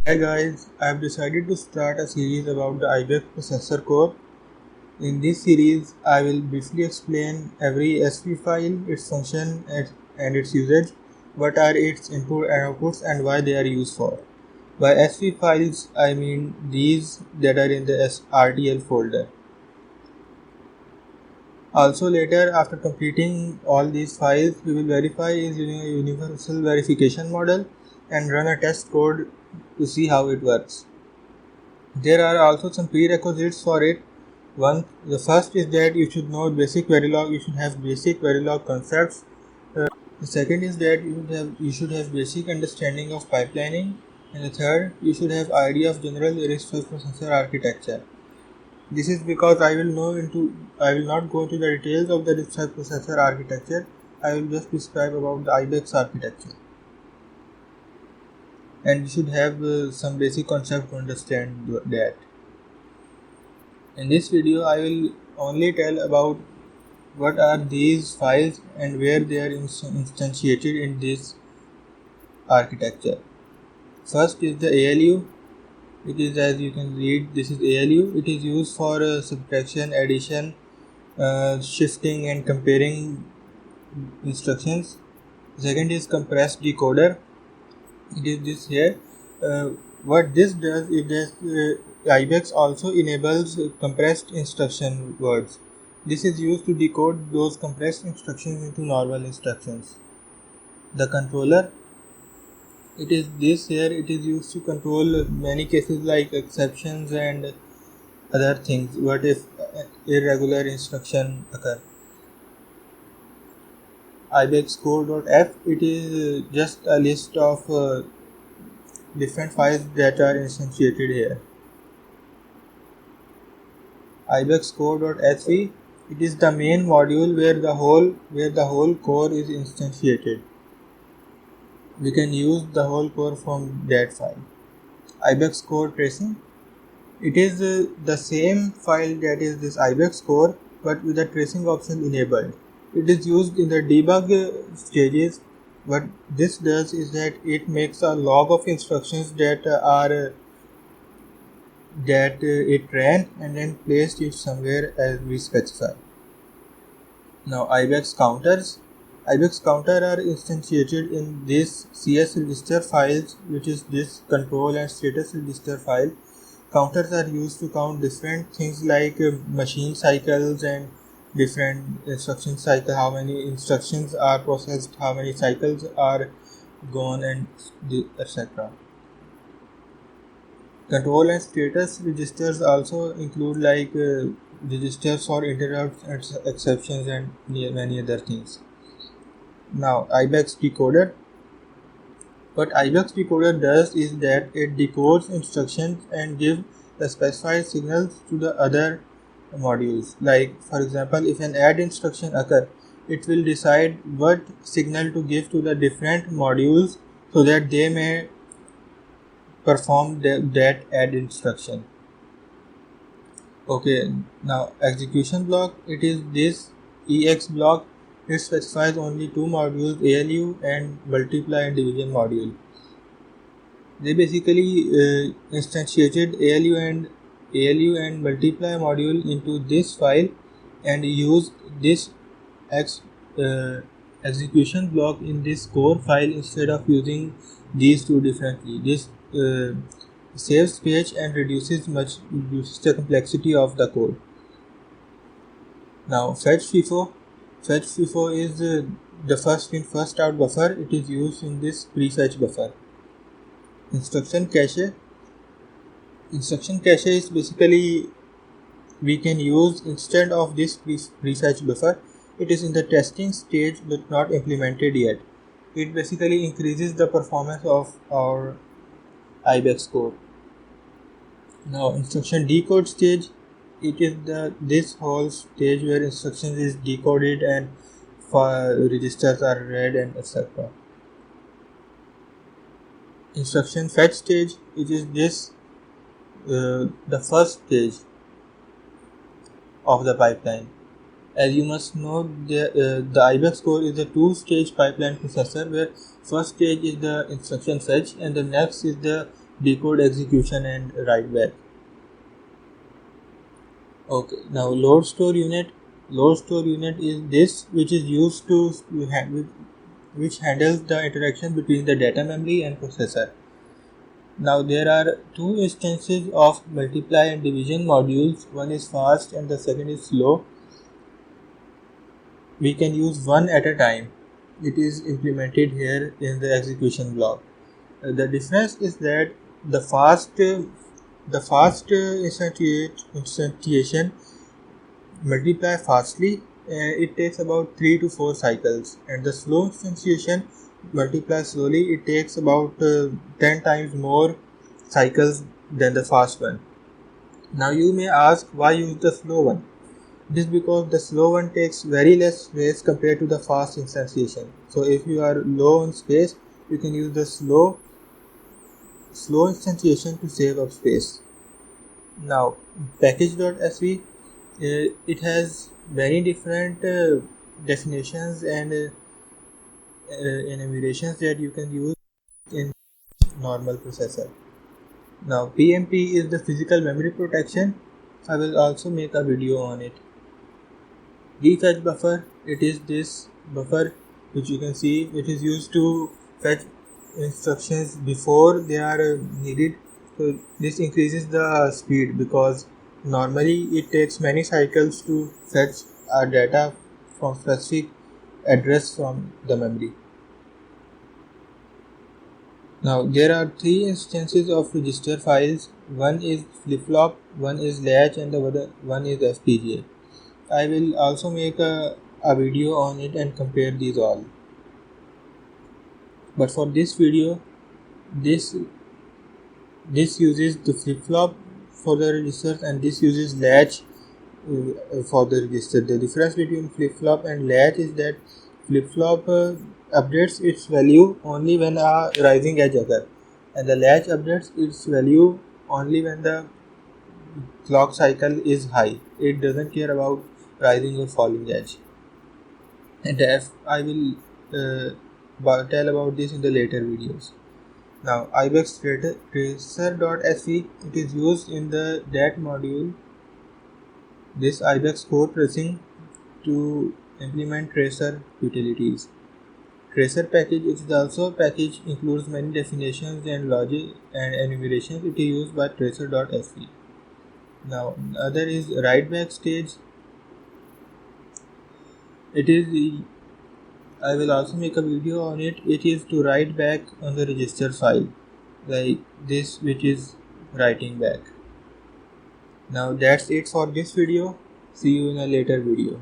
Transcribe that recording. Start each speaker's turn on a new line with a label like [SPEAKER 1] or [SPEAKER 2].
[SPEAKER 1] Hi guys, I have decided to start a series about the IBEX processor core. In this series, I will briefly explain every SV file, its function and its usage, what are its input and outputs and why they are used for. By SV files, I mean these that are in the RTL folder. Also later, after completing all these files, we will verify is using a universal verification model and run a test code to see how it works. There are also some prerequisites for it. The first is that you should know basic Verilog. You should have basic Verilog concepts. The second is that you should have basic understanding of pipelining, and the third you should have idea of general RISC processor architecture. This is because I will not go into the details of the RISC processor architecture. I will just describe about the IBEX architecture, and you should have some basic concept to understand that. In this video, I will only tell about what are these files and where they are instantiated in this architecture. First is the ALU. It is, as you can read, this is ALU. It is used for subtraction, addition, shifting and comparing instructions. Second is compressed decoder. It is this here. What this does is that IBEX also enables compressed instruction words. This is used to decode those compressed instructions into normal instructions. The controller, it is this here. It is used to control many cases like exceptions and other things. What if irregular instruction occur? IBEX core.f, it is just a list of different files that are instantiated here. IBEX core.sv, it is the main module where the whole core is instantiated. We can use the whole core from that file. IBEX core tracing, it is the same file that is this IBEX core but with the tracing option enabled. It is used in the debug stages. What this does is that it makes a log of instructions that it ran and then placed it somewhere as we specify. Now IBEX counters. IBEX counter are instantiated in this CS register files, which is this control and status register file. Counters are used to count different things like machine cycles and different instruction cycle, how many instructions are processed, how many cycles are gone, and etc. Control and status registers also include like registers for interrupts and exceptions and many other things. Now IBEX decoder. What IBEX decoder does is that it decodes instructions and gives the specified signals to the other modules. Like for example, if an add instruction occurs, it will decide what signal to give to the different modules so that they may perform that add instruction. Okay, now execution block, it is this EX block. It specifies only two modules, ALU and multiply and division module. They basically instantiated ALU and multiply module into this file and used this execution block in this core file instead of using these two differently. This saves space and reduces the complexity of the code. Now fetch FIFO. Fetch FIFO is the first in first out buffer. It is used in this prefetch buffer. Instruction cache. Instruction cache is basically we can use instead of this prefetch buffer. It is in the testing stage but not implemented yet. It basically increases the performance of our IBEX code. Now instruction decode stage, it is this whole stage where instructions is decoded and registers are read and etc. Instruction fetch stage, it is this the first stage of the pipeline. As you must know, the IBEX core is a two-stage pipeline processor where first stage is the instruction fetch and the next is the decode, execution, and write back. Okay, now load store unit. Load store unit is this which is used to which handles the interaction between the data memory and processor. Now there are two instances of multiply and division modules. One is fast and the second is slow. We can use one at a time. It is implemented here in the execution block. The difference is that the fast instantiation multiply fastly. It takes about 3 to 4 cycles, and the slow instantiation multiply slowly. It takes about 10 times more cycles than the fast one. Now you may ask, why use the slow one? It is because the slow one takes very less space compared to the fast instantiation. So if you are low on space, you can use the slow instantiation to save up space. Now package.sv, it has very different definitions and enumerations that you can use in normal processor. Now PMP is the physical memory protection. I will also make a video on it. Refetch buffer, it is this buffer which you can see, it is used to fetch instructions before they are needed. So this increases the speed because normally it takes many cycles to fetch our data from specific address from the memory. Now there are three instances of register files. One is flip-flop, one is latch, and the other one is FPGA. I will also make a video on it and compare these all. But for this video, this uses the flip-flop for the registers and this uses latch for the register. The difference between flip-flop and latch is that flip-flop updates its value only when a rising edge occurs, and the latch updates its value only when the clock cycle is high. It doesn't care about rising or falling edge. And I will tell about this in the later videos. Now ibex tracer.sv, it is used in the DAT module. This ibex code tracing to implement tracer utilities. Tracer package, it is also a package, includes many definitions and logic and enumerations. It is used by tracer.sv. Now other is write back stage. It is, I will also make a video on it. It is to write back on the register file like this, which is writing back. Now that's it for this video. See you in a later video.